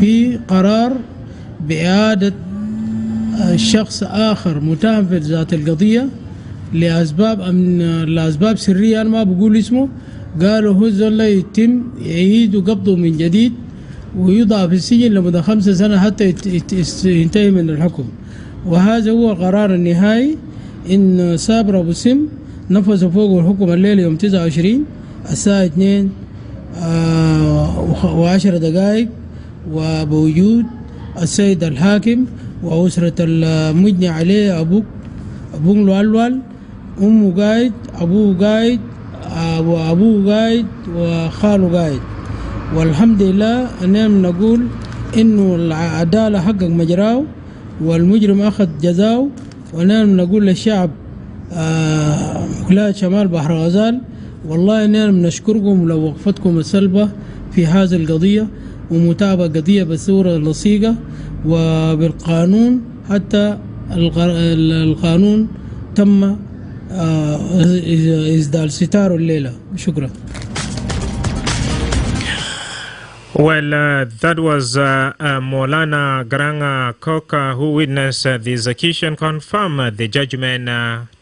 في قرار بإعادة شخص آخر متهم في ذات القضية لأسباب سرية، أنا ما بقول اسمه. قالوا هو زول يتم يعيد قبضه من جديد ويوضع في السجن لمدة 5 سنة حتى ينتهي من الحكم. وهذا هو القرار النهائي. إن صابر أبو سم نفذ فوق الحكم الليلة يوم 29 الساعة 2:10 وبوجود السيد الحاكم وأسرة المجني عليه أبوه الوالوال، أمه قايد، أبوه قايد، وأبوه قايد، وخاله قايد. والحمد لله أننا نقول إنه العدالة حقق مجراه والمجرم أخذ جزاه. وأننا نقول للشعب ولاية شمال بحر غزال والله إننا نشكركم لوقفتكم السلبة في هذه القضية ومتابعة قضية بصورة لصيقة وبالقانون، حتى القانون تم إسدال ستار الليلة. شكرا. Well, that was Maulana Garanga Koka, who witnessed the execution, confirmed the judgment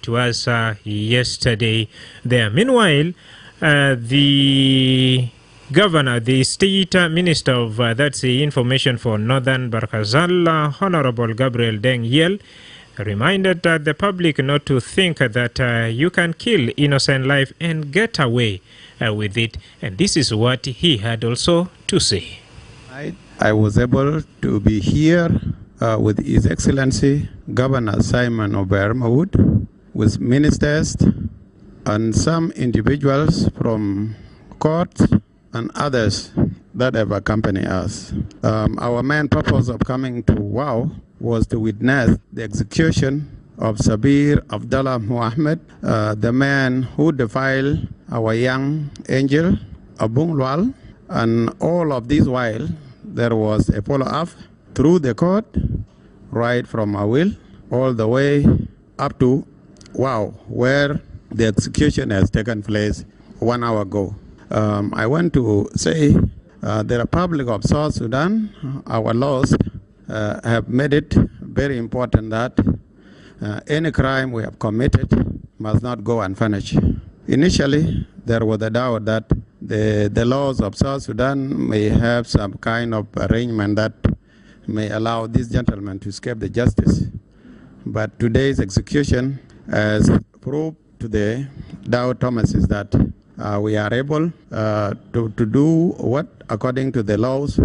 to us yesterday there. Meanwhile, the governor, the state minister of that's the information for Northern Barkazal, Honorable Gabriel Deng Yel, reminded the public not to think that you can kill innocent life and get away with it. And this is what he had also to say. I was able to be here with His Excellency Governor Simon Ober Mahmoud, with ministers and some individuals from courts and others that have accompanied us. Our main purpose of coming to WOW was to witness the execution of Sabir Abdullah Muhammad, the man who defiled our young angel, Abung Lwal, and all of this while there was a follow-up through the court, right from Awil all the way up to WOW, where the execution has taken place 1 hour ago. I want to say the Republic of South Sudan, our laws have made it very important that any crime we have committed must not go unpunished. Initially, there was a doubt that the laws of South Sudan may have some kind of arrangement that may allow this gentleman to escape the justice. But today's execution has proved to the doubt Thomases that we are able to do what according to the laws.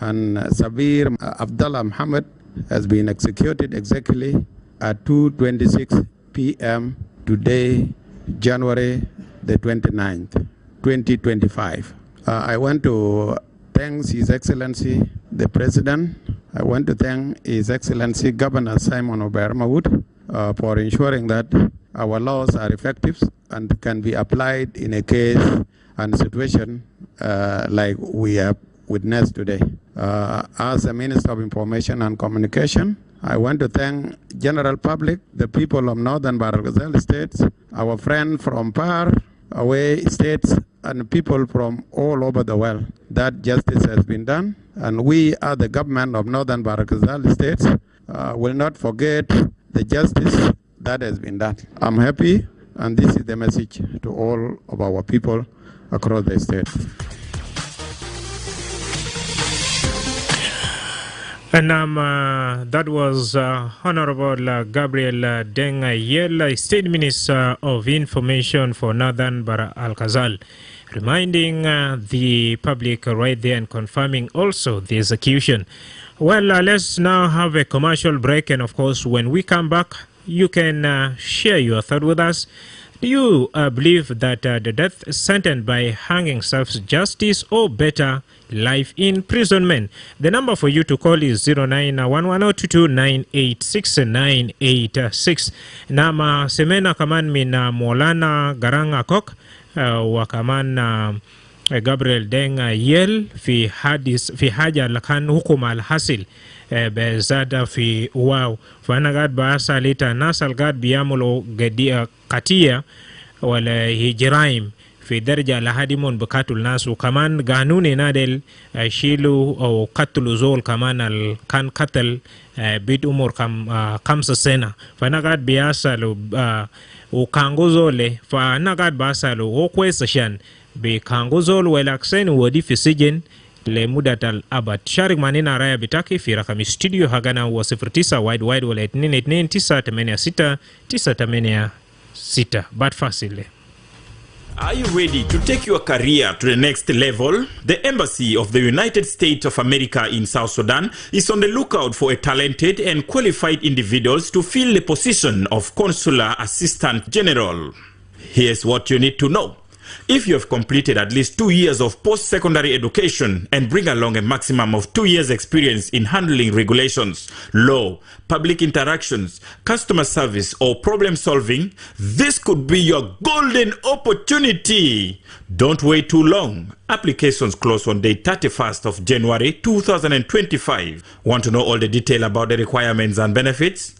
And Sabir Abdullah Muhammad has been executed exactly at 2:26 p.m. today, January the 29th, 2025. I want to thank His Excellency the President. I want to thank His Excellency Governor Simon Ober Mahmoud for ensuring that our laws are effective and can be applied in a case and situation like we have witnessed today. As a Minister of Information and Communication, I want to thank general public, the people of Northern Barghazal states, our friends from far away states, and people from all over the world, that justice has been done. And we, as the government of Northern Barghazal states, will not forget the justice that has been done. I'm happy, and this is the message to all of our people across the state. And that was Honorable Gabriel Deng Yel, State Minister of Information for Northern Bara Al-Ghazal, reminding the public right there and confirming also the execution. Well, let's now have a commercial break, and of course, when we come back, you can share your thought with us. Do you believe that the death sentence by hanging serves justice, or better, life imprisonment? The number for you to call is 091122986986. Nama semena kaman mina Maulana Garanga Kok wakaman Gabriel Deng Yel fi haja lakan hukum al-hasil bezada fi wow fanagad baasa lita nasal gad biyamulo gadia katia wala hijraim في درجة لحد من بقتل الناس، وكمان قانون نادل شيلوا أو قتلوا زول كمان كان قتل بيت عمر 5 سنة، فأنا قاعد بيسألوا وكانغو زول، فأنا قاعد بسألوا هو كويس عشان بكانغو زول والأكسين ودي في السجن لمدة الأبد. شارك معنا رأي بتاعك في رقم استوديو هاغانا هو 09 وايد ولا 222 986 986. بعد فاصل. Are you ready to take your career to the next level? The Embassy of the United States of America in South Sudan is on the lookout for a talented and qualified individuals to fill the position of Consular Assistant General. Here's what you need to know. If you have completed at least 2 years of post-secondary education and bring along a maximum of 2 years experience in handling regulations, law, public interactions, customer service, or problem solving, this could be your golden opportunity. Don't wait too long. Applications close on day 31st of January 2025. Want to know all the detail about the requirements and benefits?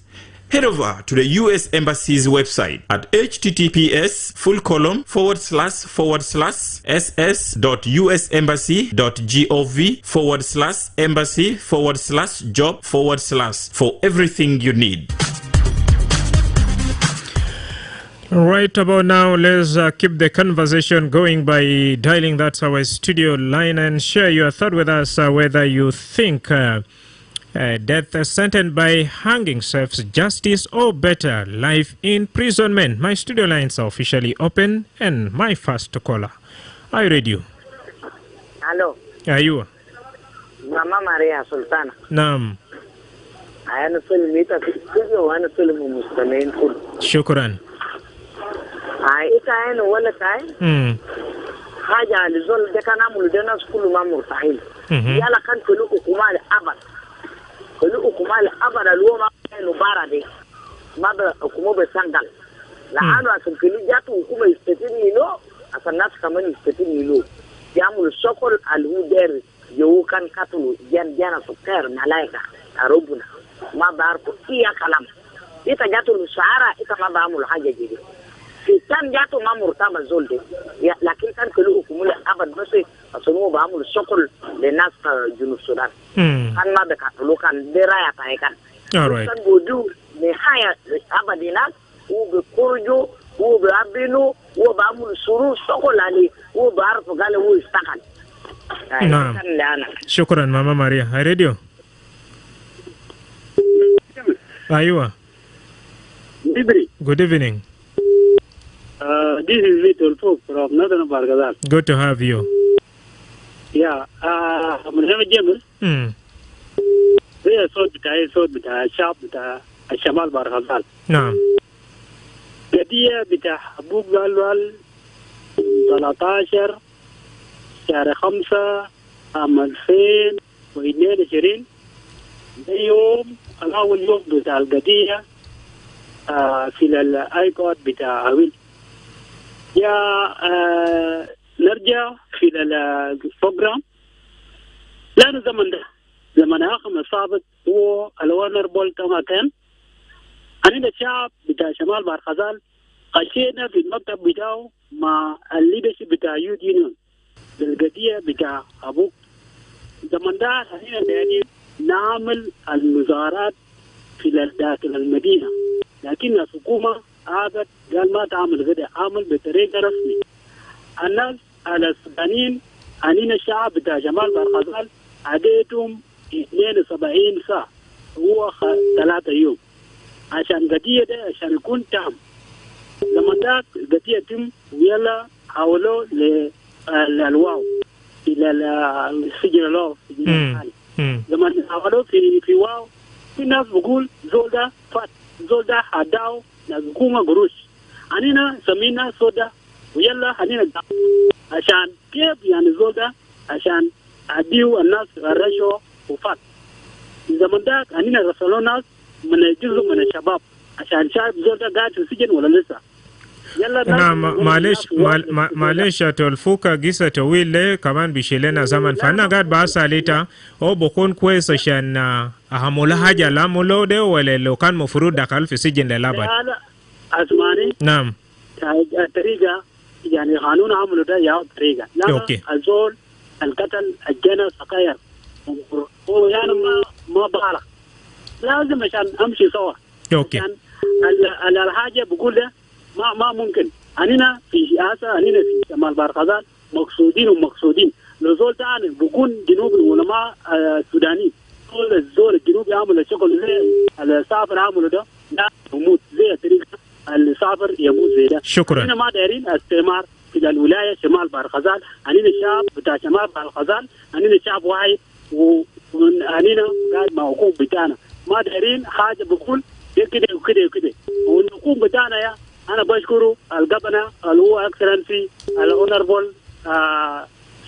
Head over to the U.S. Embassy's website at https://ss.usembassy.gov/embassy/job/ for everything you need. Right about now, let's keep the conversation going by dialing that's our studio line and share your thought with us whether you think death sentence by hanging serves justice or better life imprisonment. My studio lines are officially open and my first caller. I read you. Hello. Are you? Mama Maria Sultana. Naam. I am Sulmita Studio and Sulmu Mustamin. Shukran. Ita yana wala kai haja alizol de kana muldena skulu mamur sahil yala kan kulu hukuma al-abad alwoma no barade mabra hukuma be sangal la anu asan kulu jatu hukuma istetini lo asan nas kaman istetini lo yamul sokol al-huder yo kan katulu jana sukar malaika arubuna mabar ko iya kalam ita jatu sahara ita mabamul haja jidi Tan jatu mamur tama zolde ya lakin kan kulu hukumul abad base asunu ba amul sokol le nas junub Sudan kan ma be katulu kan deraya tay kan all right kan bodu ne haya abadina u be kurjo u be abinu u ba amul suru sokol ali u ba arfu gale u istakal naam shukran mama Maria. I radio aywa good evening. This is Little Folk from Northern Bargadal. Good to have you. Yeah, I'm going to have a James. They are so sharp, Shamal Bargadal. No. Gadia bita Abu Galwal, 13 شهر 5 عام 2022 يوم الأول يوم بتاع القضية في الآيكود بتاع هويل. يا نرجع في البروجرام لأن زمن آخر مسابق هو الوانر بول كما كان أنا الشعب بتاع شمال بارغزال خشينا في المكتب بتاعه مع الليدرشيب بتاع يود يونيون بالقضية بتاع أبوك زمن ده هنا يعني نعمل المظاهرات في داخل المدينة لكن الحكومة عادت قال ما تعمل غدا عمل بطريقة رسمي. الناس على السودانيين أنين الشعب بتاع جمال بارغزال عديتهم 72 ساعة هو 3 يوم عشان قضية ده عشان يكون تام. لما داك قضية تم ويلا حولوا للواو إلى السجن الله سجن الحالي. لما حولوا في واو في ناس بقول زول ده فات زول ده حداو نحكومة قروش أنينا سمينا صودا ويلا أنينا عشان كيف يعني زول ده عشان أديو الناس الرشوة وفات زمن ده أنينا رسلوا ناس من جزء من الشباب عشان شايف زول ده قاعد في السجن ولا لسه. معلش تلفوكا قصة طويلة كمان بيشيلنا زمن فأنا قاعد بسأليتا أو بكون كويس عشان أهمل حاجة لا مولو ده ولا لو كان مفروض دخل في سجن للأبد. لا أسمعني. نعم. الطريقة يعني قانون عمله ده يا طريقه لا الزول القتل الجنى سقاير هو يعني ما بالغ لازم عشان امشي سوا اوكي الحاجه بقول له ما ممكن اننا في سياسه اننا في شمال بارغزال مقصودين لو زول ثاني بكون جنوبي ولا ما سوداني الزول الجنوبي عامل الشغل زي السافر عامله ده لا يموت زي الطريقه السافر يموت زي ده. شكرا. احنا ما دايرين استعمار في الولايه شمال بارغزال، اننا الشعب بتاع شمال بارغزال، اننا شعب واحد واننا قاعد مع الحكومه بتاعنا، ما دايرين حاجه بقول كده وكده وكده، والحكومه بتاعنا يا انا بشكره الجبنه اللي هو اكسلنسي الاونربل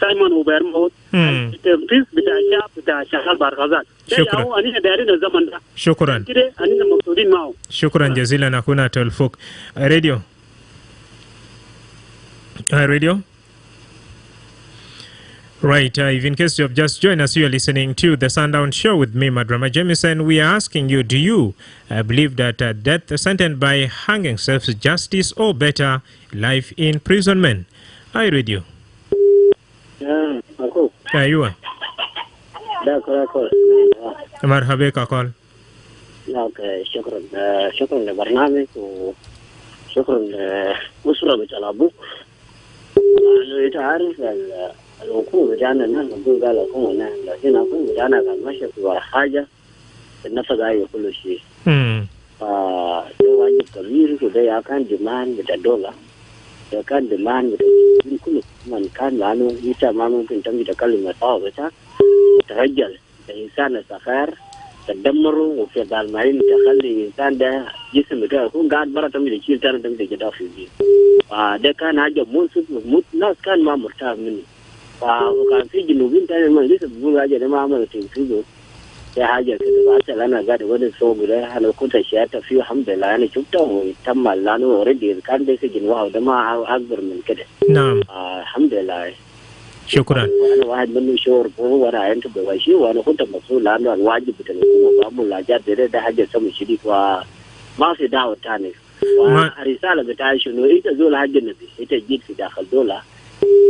سايمون وبيرموت التنفيذ بتاع الشعب بتاع شمال بارغزال. شكرا. هو اننا دايرين الزمن ده. شكرا. كده اننا مقصودين معه. شكرا جزيلا اخونا تلفوك. راديو. Radio. Right, if in case you have just joined us, you are listening to the Sundown Show with me, Madrama Jamison. We are asking you, do you believe that death sentenced by hanging serves justice or better life imprisonment? I read you. أيوة. مرحبا كاكول. شكرا لبرنامج وشكرا لأسرة بتلعبوك. أنت عارف الحكومة بتاعنا الناس بتقول قال الحكومة لكن الحكومة بتاعنا كان ماشية في حاجة النفس عايز كل شيء. فده واجب كبير وده كان ديمان بتاع الدولة. ده كان ديمان بتاع كل من كان لأنه إنت ما ممكن تمشي تكلم مساوي بتاعك ترجل الإنسان السفر تدمره وفي المعين تخلي الإنسان ده جسم بتاعه يكون قاعد برا تمشي تشيل تاني تمشي تجدا في البيت. فده كان حاجة موت ناس كان ما مرتاح منه. وكان في جنوبين تاني ما لسه بقول حاجة ده ما عملوا تنفيذه. ده حاجة كده بس أنا قاعد أقول الصوب ده أنا كنت شايفه فيه الحمد لله أنا شفته وتم لأنه أوريدي كان ده سجن واحد ده ما أكبر من كده. نعم. الحمد لله. شكرا. وانا واحد منه شهور وانا انت بواشي وانا كنت مسؤول عنه الواجب بتاع الحكومه بعمل لاجات ده حاجه سمي شديد وما في دعوه ثاني. والرساله بتاعي شنو انت زول حاجه النبي انت جيت في داخل دوله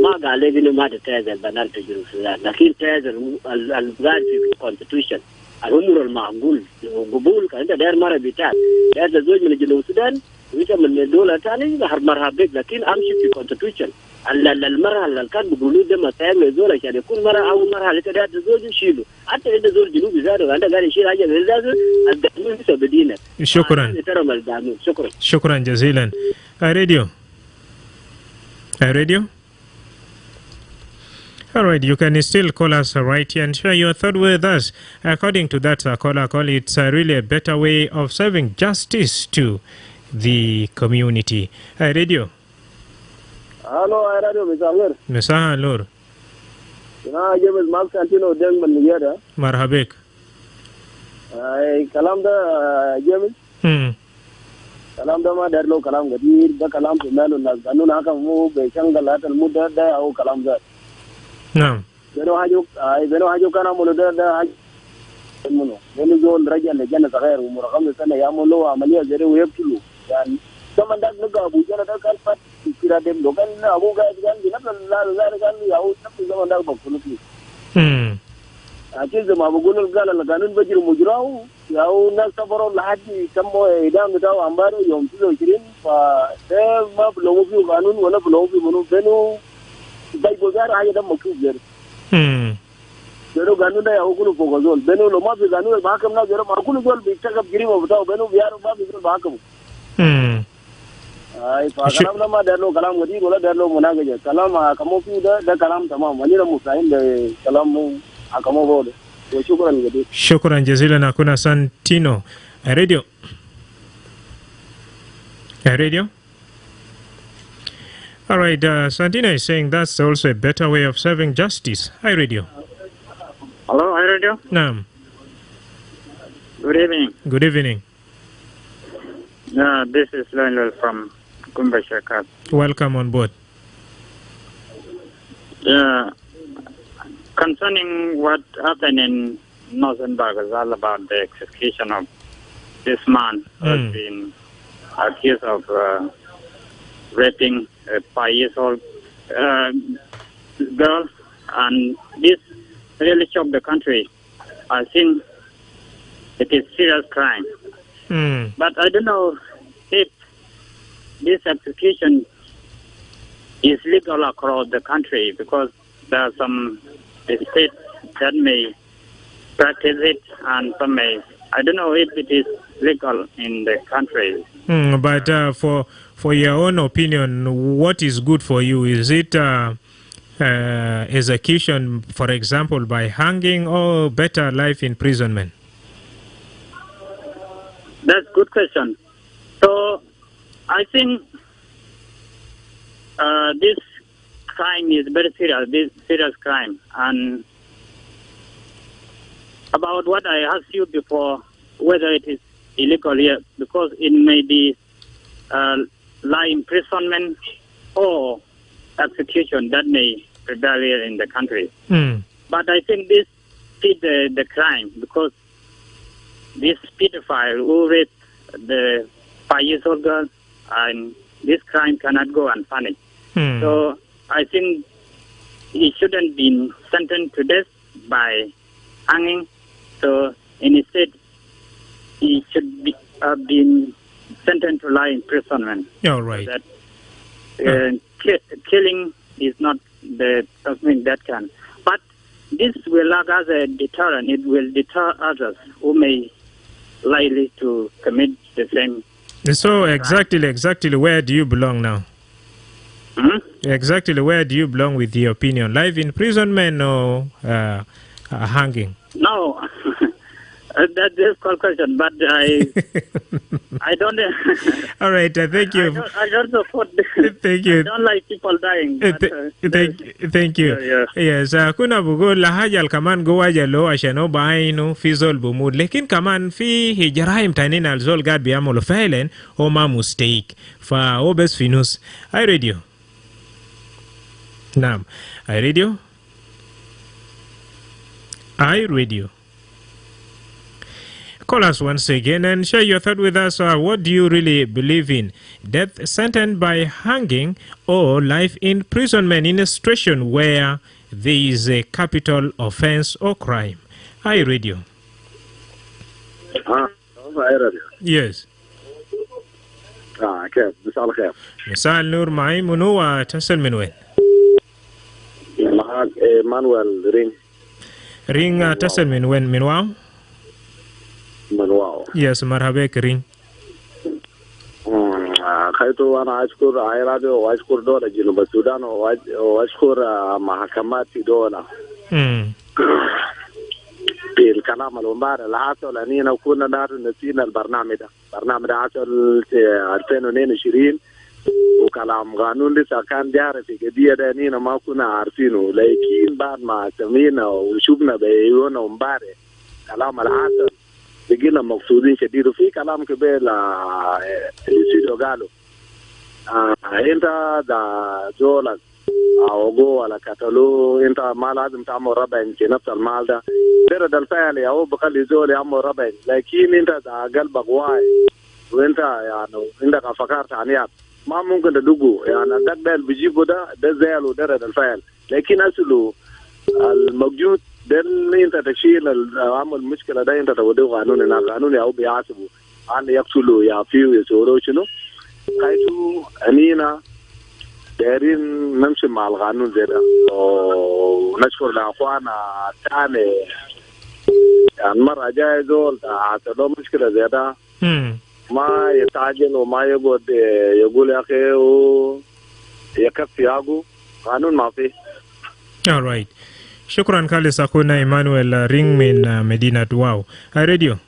ما قال لي انه ما تتازل البنات في جنوب السودان لكن تازل القاعد في الكونستيتيوشن الامور المعقول وقبول كان انت داير مره بتاعك هذا زوج من جنوب السودان وانت من دوله ثانيه مرحبا بك لكن امشي في الكونستيتيوشن المرحله اللي كان بيقولوا ده مسائل زول عشان يكون مرة أول مرحله كده زول يشيله حتى إذا زول جنوبي زاره عنده قاعد يشيل حاجه زي ذاته القانون لسه بدينا. شكرا. شكرا جزيلا. راديو. All right, you can still call us right here and share your thought with us. According to that caller, it's really a better way of serving justice to the community. Radio. Hello, Radio Misanger. Misaha Lur. Na James Mark Santino Deng Manigera. Marhabek. Kalam da James. Kalam da ma darlo kalam gadir da kalam tunalo na ganun haka mu be shangala tal mudda da au kalam da. Naam. Beno hajo kana mu da hajo muno. Beno zon rajal da janna sagayar mu rakam sana ya mu lo amaliya zare web tulu. Yani zaman da ga Abuja da kan fat kira dem lokan abu ga gan gina la gan ya u tafi zaman da ba kunu ki a ce zama bu gunul gala la ganun bajir mujrahu ya u na sabaro la haji tambo idan da wa ambaro yom tulo kirin fa da ma bulo mu ganun wala bulo mu munu benu bai go gara haja da maku ger beno ganun da ya u kunu ko zol benu lo ma bi ganun ba kam na zero ma kunu zol bi takab giri mo bitaw benu biyaro ba bi ba kam ay fa kalam na ma darlo kalam gadi wala darlo munagaje kalam akamo fi da kalam tamam wani da musain da kalam mu akamo bode to shukran gadi shukran jazilan akuna Santino. Radio. All right, Santino is saying that's also a better way of serving justice. Hi, Radio. Hello, hi, Radio. Naam. Good evening. This is Lionel from Kumba Shakat. Welcome on board. Concerning what happened in Northern Barghazal about the execution of this man who has been accused of raping a 5-year-old girl, and this really shocked the country. I think it is serious crime. But I don't know if this execution is legal across the country, because there are some states that may practice it and some may. I don't know if it is legal in the country. But for your own opinion, what is good for you? Is it execution, for example, by hanging, or better life imprisonment? That's a good question. So I think this crime is very serious, this serious crime. And about what I asked you before, whether it is illegal here, because it may be life imprisonment or execution that may prevail here in the country. But I think this fit the crime, because this pedophile who raped the 5-year-old girl, and this crime cannot go unpunished. So I think he shouldn't be sentenced to death by hanging. So instead, he should be been sentenced to life imprisonment. All right. That killing is not the something that can. But this will act as a deterrent. It will deter others who may likely to commit the same. So exactly where do you belong now? Exactly where do you belong with the opinion? Life imprisonment or hanging? No, that's a difficult question, but I don't. All right, thank you. I don't support. Thank you. I don't like people dying. But, thank you. Yeah. Yes, kuna bugo lahajal kaman go wajalo ashano bainu fi zol bumud, lekin kaman fi hijraim tanin al zol gad biamolo failen o ma mistake fa obes finus. I radio. Naam, I radio. I radio. Call us once again and share your thought with us. What do you really believe in? Death sentence by hanging or life imprisonment in a situation where there is a capital offense or crime? Hi, radio. Yes. كيف مساء الخير. مساء النور. معي منو وتسأل من وين؟ معك مانويل رين تسأل من وين؟ من واو؟ من واو. يس مرحبا كريم. خيتو أنا أشكر عائلاتي وأشكر دولة جنوب السودان وأشكر محكمات دولة. في الكلام المبارك اللي حصل أنينا كنا نار نسينا البرنامج ده حصل 2022 وكلام قانون لسه كان جاري في قضية ده أنينا ما كنا عارفينه، لكن بعد ما سمينا وشوفنا بعيوننا ومبارك كلام اللي حصل بقينا مقصودين شديد. وفي كلام كبير اللي قالوا انت دا زولك او جو ولا كتلو انت ما لازم تعمل ربع في نفس المال ده درد الفعل يا هو بخلي زول يعمل ربع، لكن انت دا قلبك واعي وانت يعني عندك افكار ثانيات ما ممكن تدقوا، يعني ده اللي بيجيبه ده زعل ودرد الفعل، لكن اصله الموجود ده اللي انت تشيل عمل المشكله ده انت توديه قانون هناك، قانون او بيحاسبوا عن يقتلوا يعفيوا يسولوا شنو قايتوا انينا دايرين نمشي مع القانون زي ده. ونشكر لاخوانا الثاني يعني المره الجايه دول حصلوا مشكله زي ده ما يتعجل وما يقعد يقول يا اخي يكفي ياقو قانون ما فيه. All right. Shukran kali sakuna Emmanuel Ring min Medina Wow. Hi radio.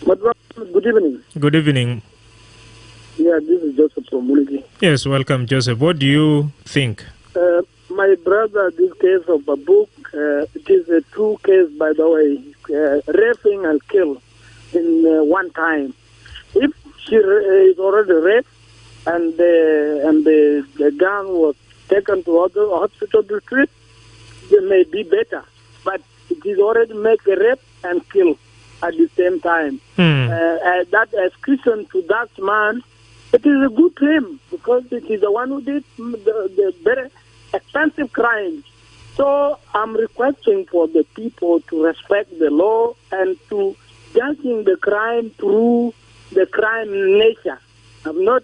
Good evening. Good evening. Yeah, this is Joseph from Muligi. Yes, welcome Joseph. What do you think? My brother, this case of Babuk, it is a true case, by the way, raping and kill in one time. If she is already raped and the gun was taken to other hospital treat, it may be better. But it is already make a rape and kill at the same time. That exclusion to that man it is a good to him because it is the one who did the very expensive crimes. So I'm requesting for the people to respect the law and to judging the crime through the crime nature. I'm not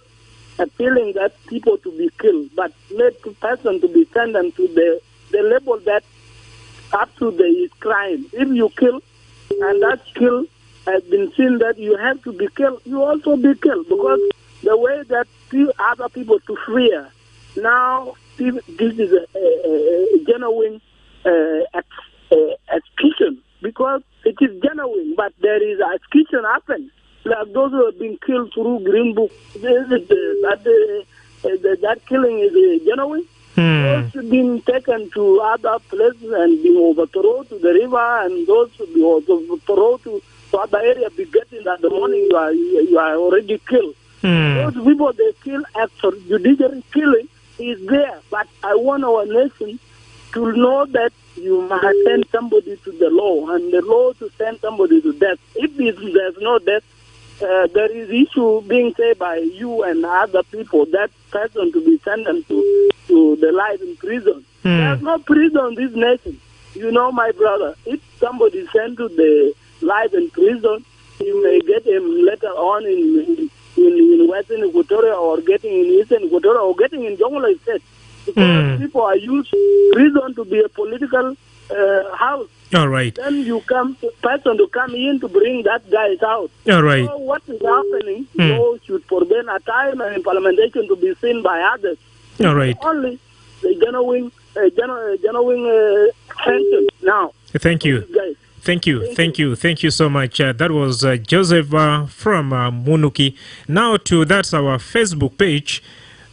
appealing that people to be killed, but let the person to be sentenced to the level that up to the crime. If you kill, and that kill has been seen that you have to be killed, you also be killed, because the way that other people to fear, now this is a genuine execution, because it is genuine, but there is execution happen. Like those who have been killed through Green Book, that killing is genuine. Those have been taken to other places and been overthrown to the river, and those who be overthrown to other area, be getting that the morning you are already killed. Those people they kill after judiciary killing is there, but I want our nation to know that you must send somebody to the law, and the law to send somebody to death. If there's no death, there is issue being said by you and other people, that person to be sentenced to the life in prison. There's no prison in this nation. You know, my brother, if somebody is sent to the life in prison, you may get him later on in Western Equatoria, or getting in Eastern Equatoria, or getting in Jongola State. Because people are used prison to be a political house. All right. Then you person to come in to bring that guy out. All right. So what is happening? You should forbid a time and implementation to be seen by others. All right. Only the genuine sentence now. Thank you. Thank you so much. That was Joseph from Munuki. Now that's our Facebook page.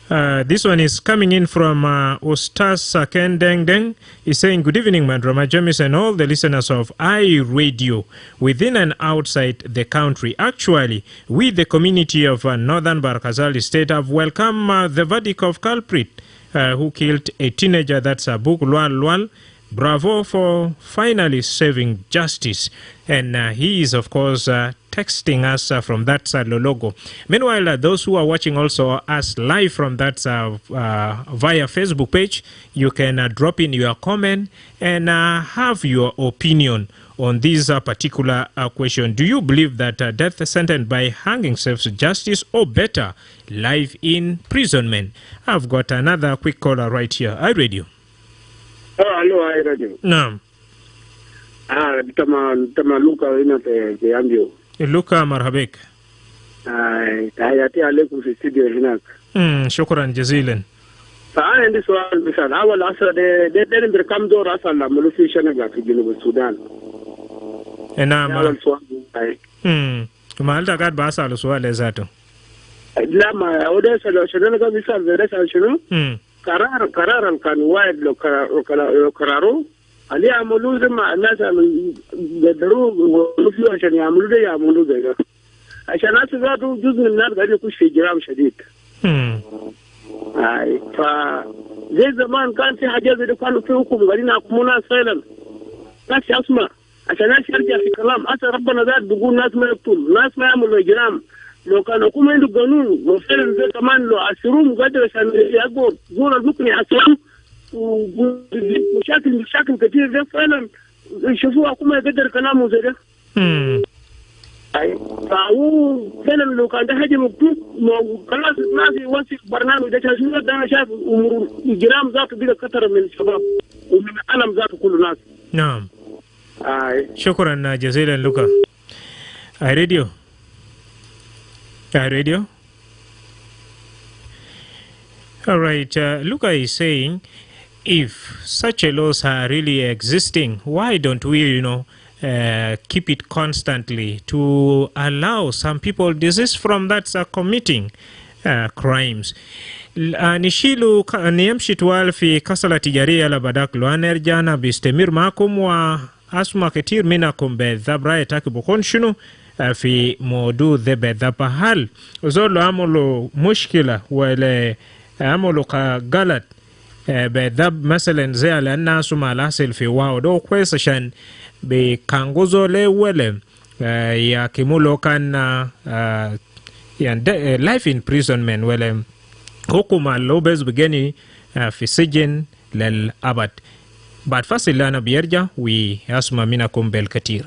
This one is coming in from Ostas Kendeng. He's saying, good evening, Madrama James and all the listeners of iRadio within and outside the country. Actually, we, the community of Northern Barkazal State, have welcomed the verdict of culprit who killed a teenager, that's Abuk Lual. Bravo for finally serving justice. And he is, of course, texting us from that Lologo. Meanwhile, those who are watching also us live from that via Facebook page, you can drop in your comment and have your opinion on this particular question. Do you believe that death sentence by hanging serves justice, or better, life imprisonment? I've got another quick caller right here. iRadio. Hello, iRadio. Naam. Tama Luka ina te ambio. Luka marhabek. Hayati alaikum fi studio hinak. Shukran jazilan. Fa'ana ndi sual misal awal asa de birkam dor asa la mulufi shanaga fi Junub Sudan. Naam. Malta gad ba asa sual zato. Lama oda sala shanaga misal vere sala shunu. قرارا كان واحد لو قراروا اللي يعملوا زي ما الناس قدروا وفلوا عشان يعملوا ده عشان الناس ذاته جزء من الناس قاعد يخش في جرام شديد. هاي زي زمان كان في حاجات زي كانوا في حكم قاعدين يحكموا ناس فعلا ناس يسمع عشان الناس يرجع في كلام. أصلا ربنا ذات بيقول ناس ما يقتل، ناس ما يعملوا جرام. لو كانوا كم عنده قانون وفعلا زي كمان لو عسروهم قادر عشان يقول زول الممكن يعسروهم ومشاكل كثير ده فعلا يشوفوها كم يقدر كلامه زي ده. فهو فعلا لو كان ده حاجه مكتوب خلاص الناس يوثق برنامج ده شنو ده. انا شايف امور الجرام ذاته بقى كثر من الشباب ومن العالم ذاته كل الناس. نعم. شكرا جزيلا لوكا. iRadio. iRadio. All right. Luca is saying, if such a laws are really existing, why don't we, keep it constantly to allow some people desist from that committing crimes? Nishilu niyamshi tuwal fi kasala tijaria la badak luaner jana bistemir makum wa asma ketir minakum be dhabra etaki bukon shunu في موضوع ذا بحال زول عملوا مشكلة ولا عملوا غلط بذب مثلا زي الناس ما لاصل في واو دو كويس عشان بكانغوزو له ولا يا كيمولو كان يعني life imprisonment ولا حكم لو بس بجاني في السجن للأبد. بعد فاصل لنا بيرجع ويسمع منكم بالكثير.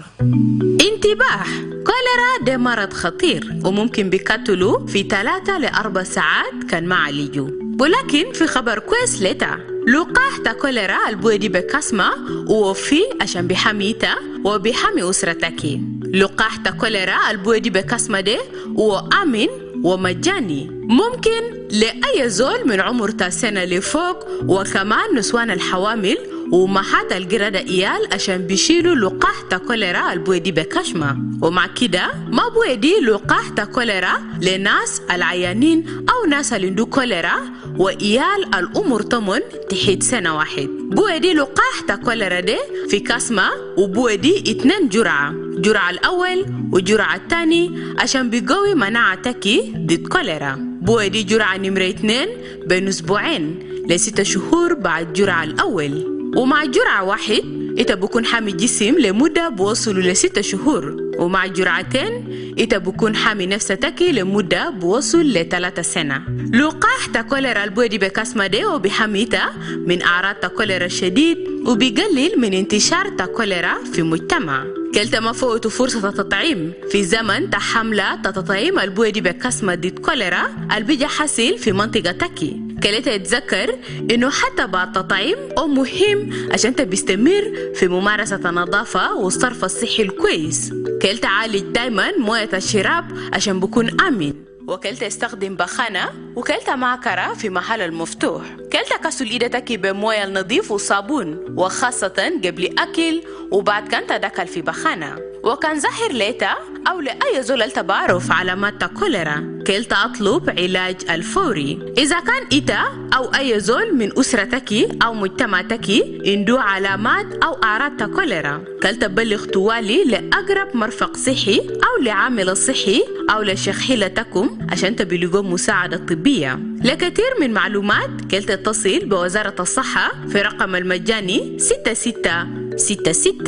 انتباه، كوليرا ده مرض خطير وممكن بيقتلوا في 3 ل 4 ساعات كان ما عالجوا. ولكن في خبر كويس لتا لقاح تا كوليرا البودي بكاسما وفي عشان بحميتا وبحمي أسرتك. لقاح تا كوليرا البودي بكاسما ده وآمن ومجاني، ممكن لأي زول من عمر 9 سنة لفوق، وكمان نسوان الحوامل ومحات القردة إيال عشان بيشيلوا لقاح تا كوليرا البودي بكشمة. ومع كده ما بودي لقاح تا كوليرا لناس العيانين أو ناس اللي عندو كوليرا وإيال الأمور تمن تحت سنة واحد. بودي لقاح تا كوليرا دي في كاسمة وبودي 2 جرعة، جرعة الأول وجرعة الثاني عشان بيقوي مناعتك ضد كوليرا. بودي جرعة نمرة 2 بين أسبوعين ل6 شهور بعد جرعة الأول. ومع جرعة 1 إنت بكون حامي جسم لمدة بوصل ل6 شهور، ومع جرعتين إنت بكون حامي نفسك لمدة بوصل ل3 سنة. لقاح تا كوليرا البودي بكاسما دي وبحميتا من أعراض تا كوليرا الشديد وبيقلل من انتشار تا كوليرا في المجتمع. كلتا ما فوتوا فرصة التطعيم في زمن تحملة تطعيم البودي بكاسما ضد كوليرا البيجا حاصل في منطقتك. كلتا يتذكر إنه حتى بعد تطعيم مهم عشان تبيستمر في ممارسة النظافة والصرف الصحي الكويس. كلتا عالج دايما موية الشراب عشان بكون آمن، وكلتا يستخدم بخانة، وكلتا معكرة في محل المفتوح. كلتا كسل إيدتك بموية النظيف وصابون، وخاصة قبل أكل وبعد كان تدخل في بخانة. وكان ظاهر ليتا أو لأي زول تعرف علامات كوليرا كلتا أطلب علاج الفوري. إذا كان إتا أو أي زول من أسرتك أو مجتمعتك عنده علامات أو أعراض كوليرا كلتا بلغ طوالي لأقرب مرفق صحي أو لعامل صحي أو لشخيلتكم عشان تبلغوا مساعدة طبية. لكثير من معلومات كلتا اتصل بوزارة الصحة في رقم المجاني 6666.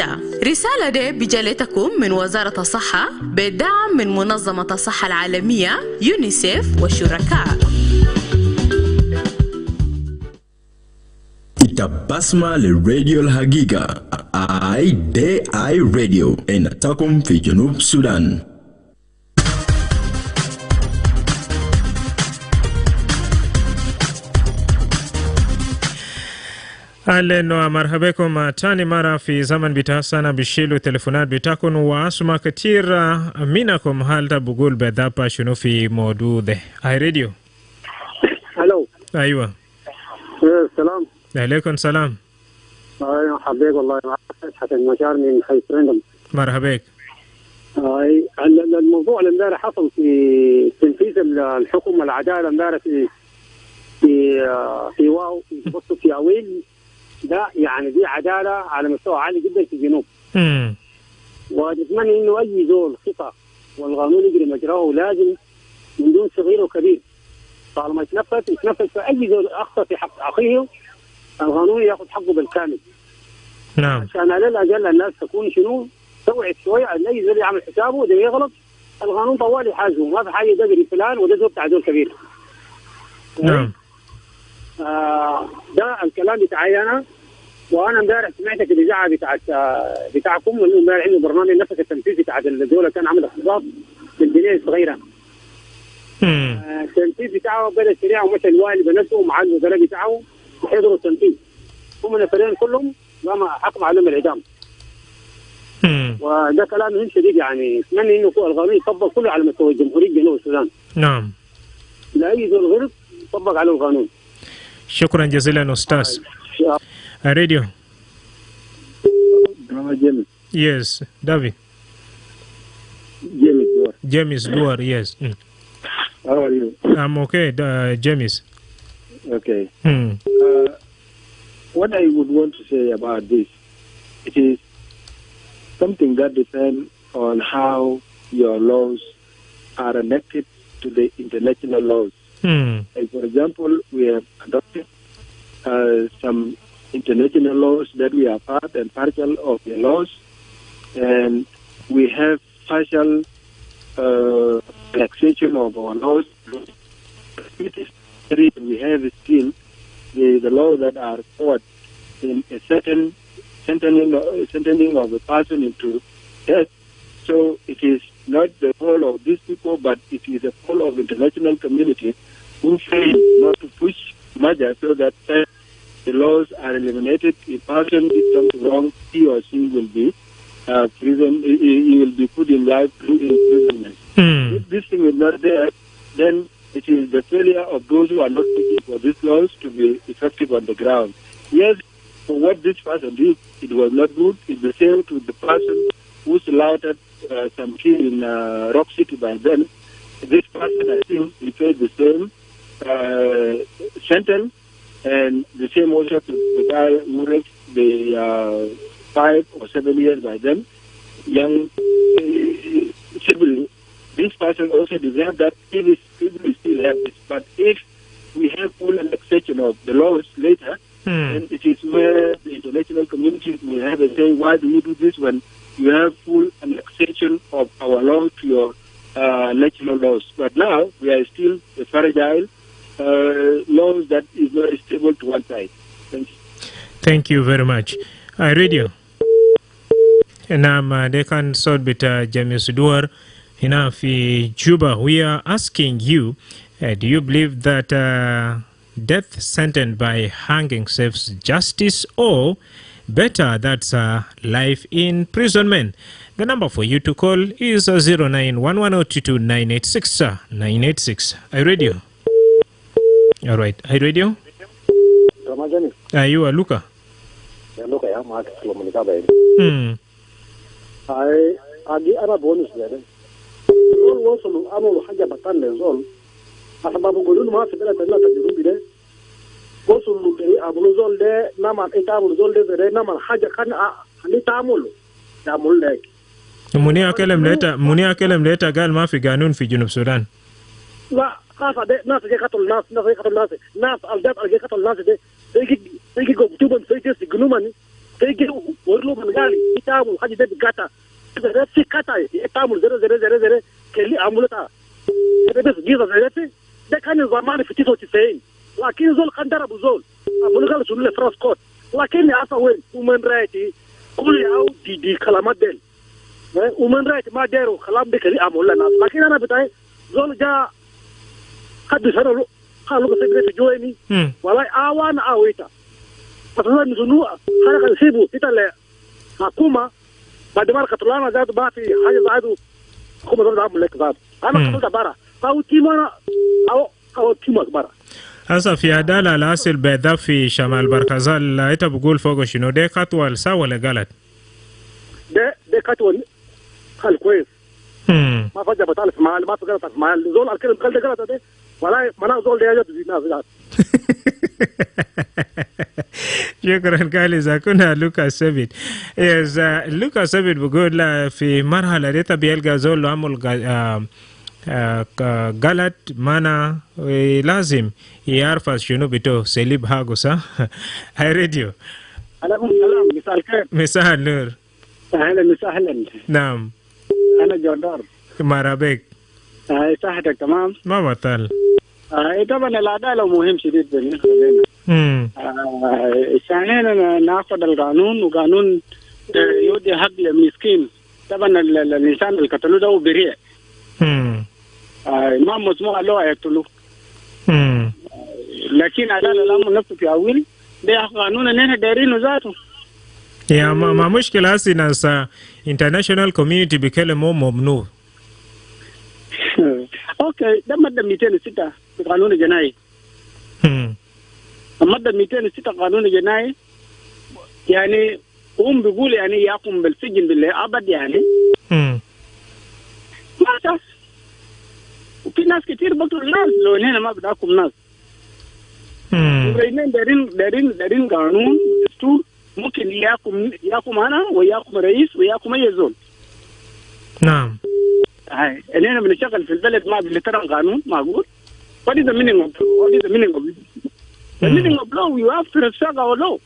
رسالة دي بجالتكم من وزارة الصحة بدعم من منظمة الصحة العالمية يونيسيف والشركاء. بسمة للراديو الحقيقة اي راديو انتكم في جنوب السودان. أهلا ومرحبا بكم تاني مرة في زمن بتاعنا بشيلوا تليفونات بتاعكم واسمع كتير منكم هل تبقول بدابا شنو في موضوع ده. اي راديو. الو. ايوه. السلام. عليكم السلام. ايوه حبيبي والله معك حسن مشار من حي فرندم. مرحبا بك. الموضوع اللي امبارح حصل في تنفيذ الحكم والعداله امبارح في واو في بوسط في اويل ده، يعني دي عداله على مستوى عالي جدا في الجنوب. ونتمنى انه اي زول خطا والقانون يجري مجراه، لازم من دون صغير وكبير طالما يتنفذ في اي زول اخطا في حق اخيه القانون ياخذ حقه بالكامل. نعم. عشان على الاقل الناس تكون شنو توعد شويه، اي زول يعمل حسابه ده يغلط القانون طوال يحاسبه، ما في حاجه ده فلان وده زول بتاع زول كبير. نعم. ده الكلام بتاعي انا. وانا امبارح سمعتك الاذاعه بتاعكم انه امبارح عنده برنامج نفس التنفيذ بتاع الدوله كان عامل اختلاط بالبنيه الصغيره. التنفيذ بتاعه بدا سريع ومشى الوالي بنفسه ومع الوزراء بتاعه وحضروا التنفيذ. هم النفرين كلهم قام حكم عليهم الاعدام. وده كلام مهم شديد، يعني اتمنى انه القانون يطبق كله على مستوى جمهوريه جنوب السودان. نعم. لا اي زول غلط يطبق عليه القانون. شكرا جزيلا استاذ. راديو. جيمس. Yes, David. James Duar, yes. How are you? I'm okay, James. Okay. What I would want to say about this, it is something that depends on how your laws are connected to the international laws. Like for example, we have adopted some international laws that we are part and partial of the laws, and we have partial relaxation of our laws. We have still the laws that are caught in a certain sentencing of a person into death. So it is not the fault of these people, but it is the fault of the international community who fail not to push measures so that the laws are eliminated. If a person did something wrong, he or she will be he will be put in life imprisonment. If this thing is not there, then it is the failure of those who are not pushing for these laws to be effective on the ground. Yes, for what this person did, it was not good. It's the same to the person who slaughtered some kids in Rock City by then. This person, I think, he faced the same sentence, and the same also to the guy who raped the 5 or 7 years by then, young sibling. This person also deserves that if we still have this. But if we have full relaxation of the laws later, then it is where the international community will have a say, why do you do this when you have full relaxation of our laws to your national laws? But now we are still a fragile laws that is not stable to one side. Thank you. Thank you very much. I read you. And they can sort bit James Duar enough Juba. We are asking you, do you believe that death sentence by hanging saves justice, or better that's life imprisonment? The number for you to call is 0911022986. I read you. All right, I read you. You are Luca. I ana bonus there. Zol wasulu amulu haja batande zol. Asababu golun ma fidela tella tajurubi de. Wasulu keri amulu zol de naman itamulu zol de zere naman haja kan ali tamulu. Tamul de. Muni akelem leta gal ma fi ganun fi Junub Sudan. La khafa de nas ge katol nas aldat ge katol nas de. Tegi go tuban tegi signumani. Tegi worlo man gali itamu haja de gata. Zere kata itamu zere keli amulata. Bes giza zere de kan zaman fi tito tisain. Lakin zol kandara buzol. Amul gal sunu le France court. Lakin asa wen human right kuli au di kalamat del. Human right ma dero kalam de keli amulla nas. Lakin ana bitai zol ja hadu saralu halu ko segre joini. Walai awan awita. Pasal nizunu haraka sibu itale hakuma بعد ما قتلنا زاد باتي حاجه زادوا هم زاد عمل لك زاد انا قتلت برا او تيمانا او تيمك برا هسه في عدالة الأصل بيضاف في شمال بركزال أنت بقول فوق شنو ده خطوة لسا ولا غلط؟ ده خطوة خل كويس ما فجأة بتعرف مال ما تقدر مال زول الكلام قال ده غلط ده ولا ما زول ده يجد في ناس شكرا قال إذا كنا لوكا سبيت. Yes, لوكا سبيت بقول في مرحلة ديتا بيلقى زول لو عمل غلط مانا لازم يعرف شنو بتو سليب هاغو صح؟ هاي راديو. عليكم السلام مساء الخير. مساء النور. أهلا وسهلا. نعم. أنا جودار. مرحبا. صحتك تمام؟ ما بطل. طبعا العدالة مهم شديد بالنسبة لنا. ثانيا ناخذ القانون وقانون يودي حق المسكين. طبعا الإنسان اللي قتلوه ده بريء. ما مسموح له يقتلوه. لكن عدالة الأمر نفسه في أول ده قانون أننا دايرينه ذاته. يا ما مشكلة هسي ناس international community بيكلموا ممنوع. اوكي ده ماده 206 في قانون الجنائي. الماده 206 قانون الجنائي يعني هم بيقول يعني يقوم بالسجن بالابد يعني. ما وفي ناس كتير بقتل الناس لو هنا ما بداكم ناس. دارين قانون دستور ممكن يقوم انا ويقوم رئيس ويقوم اي زول. نعم. هاي اننا بنشتغل في البلد ما بنحترم قانون معقول. What is the meaning of the meaning of law? You have to respect our law.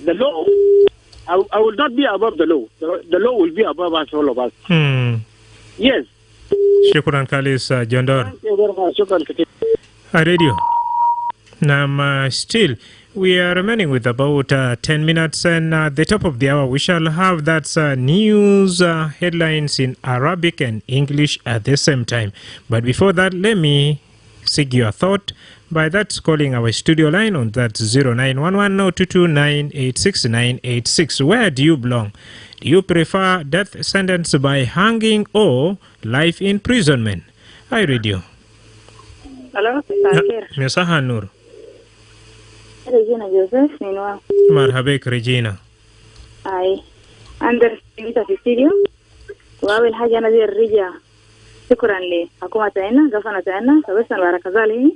The law, I will not be above the law. The law will be above us, all of us. Yes, Shukran Kalis Jondor. Thank you very much. Shukran Katir. Radio. Now, still, we are remaining with about 10 minutes, and at the top of the hour, we shall have that news headlines in Arabic and English at the same time. But before that, let me seek your thought by that calling our studio line on that 0911-022-986-986. Where do you belong? Do you prefer death sentence by hanging or life imprisonment? I read you. Hello, Mr. Hanur. Regina Joseph, Minwa. Marhabek Regina. Ay, Anders Vita Studio. وأول حاجة أنا دي الرجع شكرا لحكومة تاعنا قفنا تاعنا سويسنا البركة زالي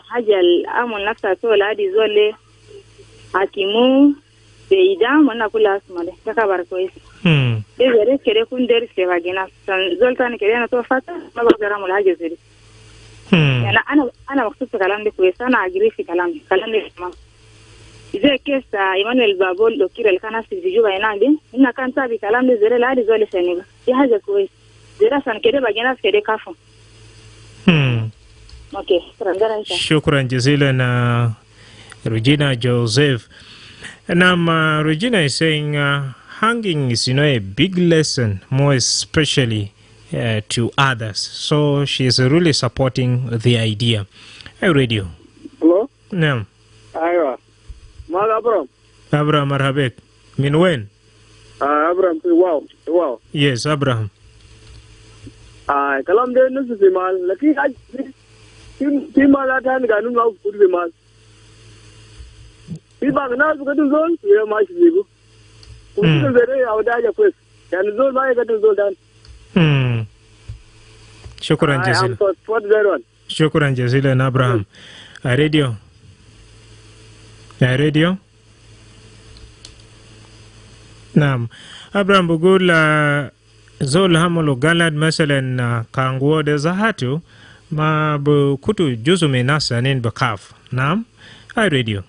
حاجة الأمن نفسها سوى العادي زول حاكمو بإدام وانا كلها اسمه له كخبر كويس إذا ريت كده يكون دارس كواجنا زول تاني كده أنا توفاته ما بقدر أعمل حاجة زي دي يعني أنا مخصوص في كلام ده كويس أنا أجري في كلام ده تمام إذا كيس إيمانويل بابول دكتور اللي كان في جوبا هناك دي إنه كان تابي كلام ده زي العادي زول سنيبا دي حاجة كويس دراسة كده بجنا كده كافو أوكي شكرا جزيلا Regina Joseph. Now, Regina is saying hanging is, a big lesson, more especially to others. So she is really supporting the idea. Hey, radio. Hello? No. Aywa. Mal Abraham. Abraham Marhabek. Min when? Abraham, wow. Yes, Abraham. Kalam de nusu si mal. Laki si mal atan ganun ngau kudu si mal. Si bang na su kadu zol, ya ma shi zibu. Kudu zere ya wadaja kwes. Yani zol ma ya kadu zol dan. Shukran jazilan. Shukran jazilan Abraham. Radio. Radio. Naam. Abraham bugul zol hamolo galad masalan kanguo de zahatu ma bukutu juzu menasa nin bakaf. Naam. Radio.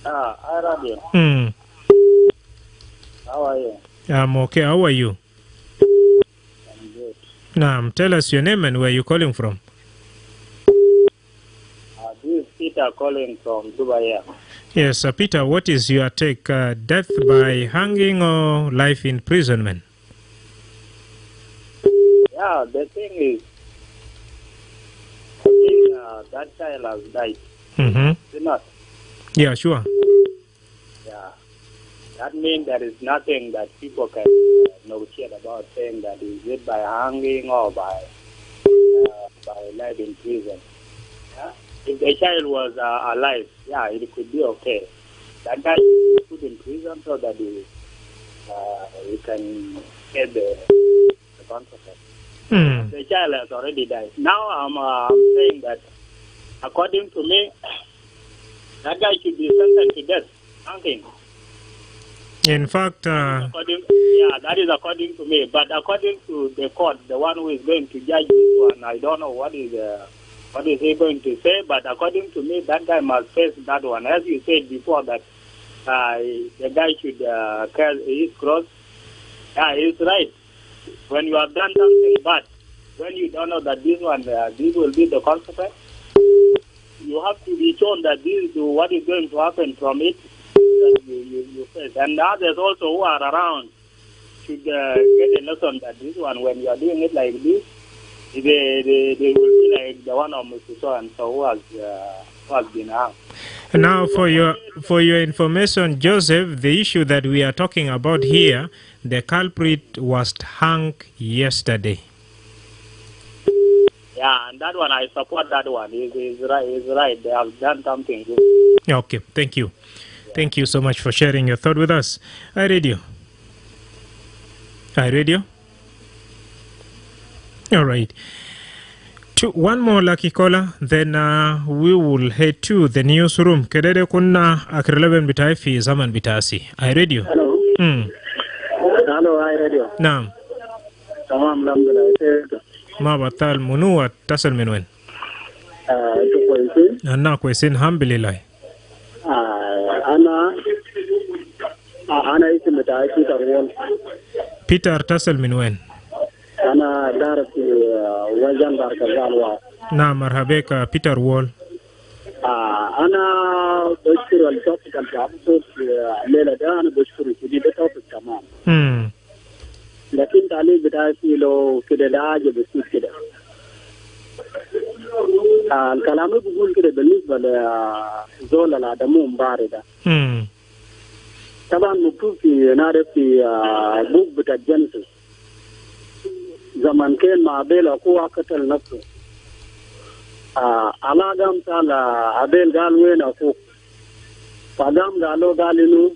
Radio. How are you? I'm okay. How are you? I'm good. Naam. Tell us your name and where you're calling from. This is Peter calling from Dubai. Yes, Peter, what is your take? Death by hanging or life imprisonment? Yeah, the thing is, I think that child has died. Is it not? Yeah, sure. Yeah. That means there is nothing that people can negotiate about, saying that is it by hanging or by life in prison. Yeah? If the child was alive, yeah, it could be okay. That guy is put in prison so that he can get the consequence. The child has already died. Now I'm saying that, according to me, that guy should be sentenced to death. Hanging. In fact, that is according to me. But according to the court, the one who is going to judge this one, I don't know what is he going to say. But according to me, that guy must face that one. As you said before, that the guy should carry his cross. Yeah, he's right. When you have done something bad, when you don't know that this one, this will be the consequence, you have to be shown that this is what is going to happen from it. That you face. And others also who are around should get a lesson that this one, when you are doing it like this, they will be like the one of Mr. So and so who has been harmed. Now, for your information, Joseph, the issue that we are talking about here, the culprit was hung yesterday. Yeah, and that one, I support that one. He's right. They have done something good. Okay, thank you. Yeah. Thank you so much for sharing your thought with us. Radio. All right. One more lucky caller, then we will head to the newsroom. Kedede kunna akirleben bitai fi zaman bitasi. Radio. Hello. Hello, Radio. Naam. Tamam, alhamdulillah. Ma batal munua tasal minwen. Anna kwesin alhamdulillah. Ana isi mita aiki tarwon. Peter تصل من وين؟ أنا دار في وزن بار كزال. نعم مرحبا بك بيتر وول. أنا بشكر التوفيق اللي عطيته الليلة ده. أنا بشكر كده التوفيق تمام. لكن تعليق بتاعي لو كده لا عجب بسيط كده. الكلام بقول كده بالنسبة لزول العدمو مباردة. طبعا مكتوب في نعرف في بوك بتاع جنسس. زمان كان مع أبيل أخوه قتل نفسه. على قام قال أبيل قال وين أخوك؟ فقام قال إنه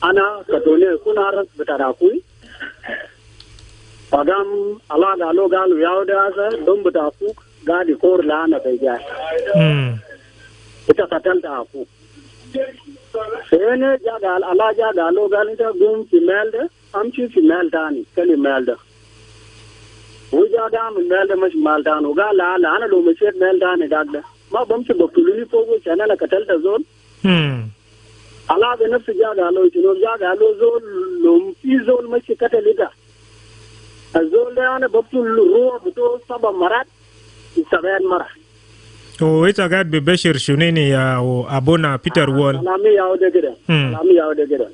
أنا كتوني أكون عرس بتاع أخوي. فقام على قال يا ده دم بتاع أخوك قاعد يكور لعنة بيجاي. إذا قتلت أخوك. سيني جا قال الله جا قال إنت قوم في مال ده أمشي في مال تاني كلي مال ده. وجا قام المال ده مش مال تاني وقال لا أنا لو مشيت مال تاني ده ما بمشي بقتلوني فوق عشان أنا قتلت زول. الله بنفسه جا قالوا شنو جا قالوا زول لو في زول مشي قتل ده. الزول ده أنا بقتل روح بتو 7 مرات 7 مرات. وإنت قاعد ببشر شنيني يا أبونا بيتر وول. كلامي ياودة كده. كلامي ياودة كده.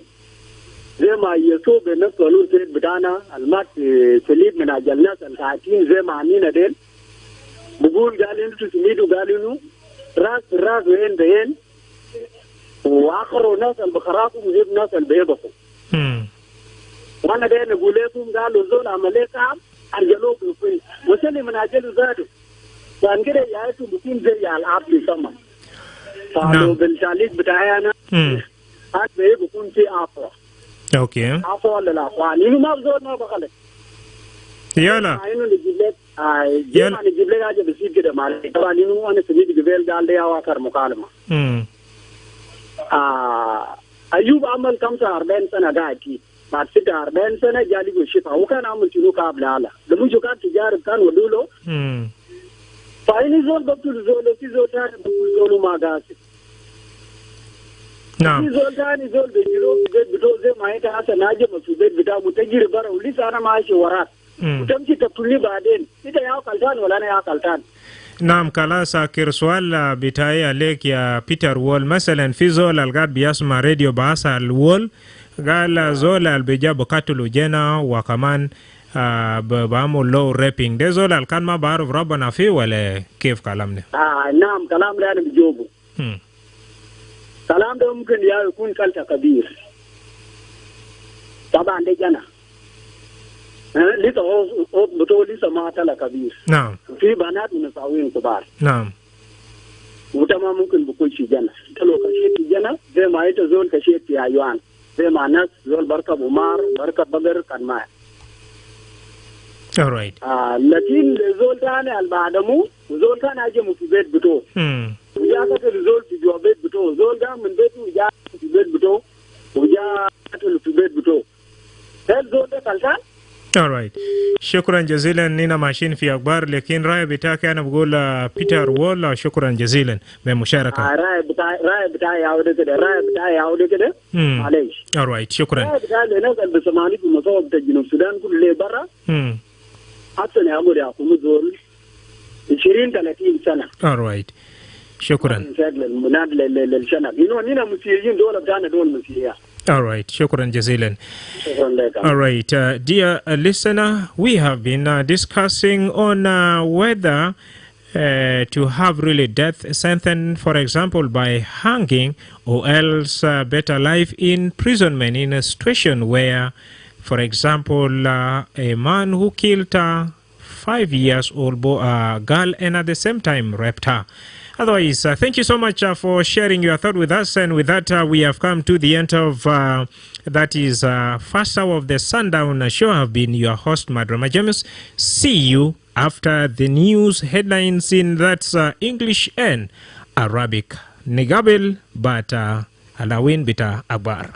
زي ما يسوع بنفسه قالوا سيد بدانا المات سليب من أجل الناس الكاتين زي ما عنينا دين. بقول قال إنتوا تسميدوا قال إنه راس وين بين. وآخروا ناس البخراكم وجيب ناس البيبكم. وانا ده نقول لكم قالوا زول عمليه كعب ارجلوك في وسلم من اجل ذاته كان كده يعيشوا بكون زي العاب في سما قالوا بالتعليق بتاعي انا هذا بيكون في عفو. اوكي عفو ولا لا عفو انه ما بزول ما بخلك يلا انه نجيب لك يلا نجيب لك حاجه بسيط كده معلش طبعا انه انا سميت جبال قال لي اواخر مكالمه ايوب عمل 45 سنه قاعد فيه بعد 46 سنة جالي بالشفاء وكان عمل شنو قبل هذا لما جو كان تجارب كان ودوله فايني زول بقتل زول في زول ثاني بقتل زول ما قاسي نعم في زول ثاني زول بيجيرو في بيت بتو زي ما انت هسه ناجم في بيت بتاعه متجر برا ولسه انا ماشي وراك وتمشي تقتلني بعدين انت يا قلتان ولا انا يا قلتان. نعم خلاص آخر سؤال بتاعي عليك يا بيتر وول مثلا في زول القاعد بيسمع راديو بعصا الوول قال زول البيجا بقتلوا جنا وكمان بعمل لو رابينج ده زول اللي كان ما بعرف ربنا فيه ولا كيف كلامنا؟ نعم كلام ده أنا بجاوبه. كلام ده ممكن يكون كلتا كبير. طبعا ده جنا. لسه هو بتقول لسه ما تلا كبير. نعم. في بنات مساوين كبار. نعم. وتمام ممكن بكل شيء جنا. تلو كشيت جنا زي ما أنت زول كشيت يا يوان. زي ما الناس زول بركب عمار بركب بقر كان معي. alright. لكن زول ثاني البعدمو وزول كان أجمع في بيت بتوه. وجاء كتر زول في جوا بيت بتوه زول جاء من بيته وجاء في بيت بتوه وجاء كتر في بيت بتوه. هل زول ده كلتان؟ alright. شكرا جزيلا نينا ماشيين في أخبار لكن رأي بتاعك أنا بقول بيتر وول شكرا جزيلا بالمشاركة. رأي بتاعي يعود كده رأي بتاعي يعود كده. معليش. alright شكرا. رأي بتاعي الناس اللي بسمعني في المصاب بتاع جنوب السودان كل اللي برا. حتى نعمل يا أخو مزول 20-30 سنة. alright شكرا. للشنب. نينا مسيرين دول بتاعنا دول مسيرين. alright شكرا جزيلا. alright dear listener, we have been discussing on whether to have really death sentence, for example by hanging, or else better life imprisonment in a situation where, for example, a man who killed a 5-year-old girl and at the same time raped her. Otherwise, thank you so much for sharing your thought with us. And with that, we have come to the end of that is first hour of the Sundown show. I have been your host, Madrama James. See you after the news headlines in that's English and Arabic. Nigabil, but Alawin Bita Akbar.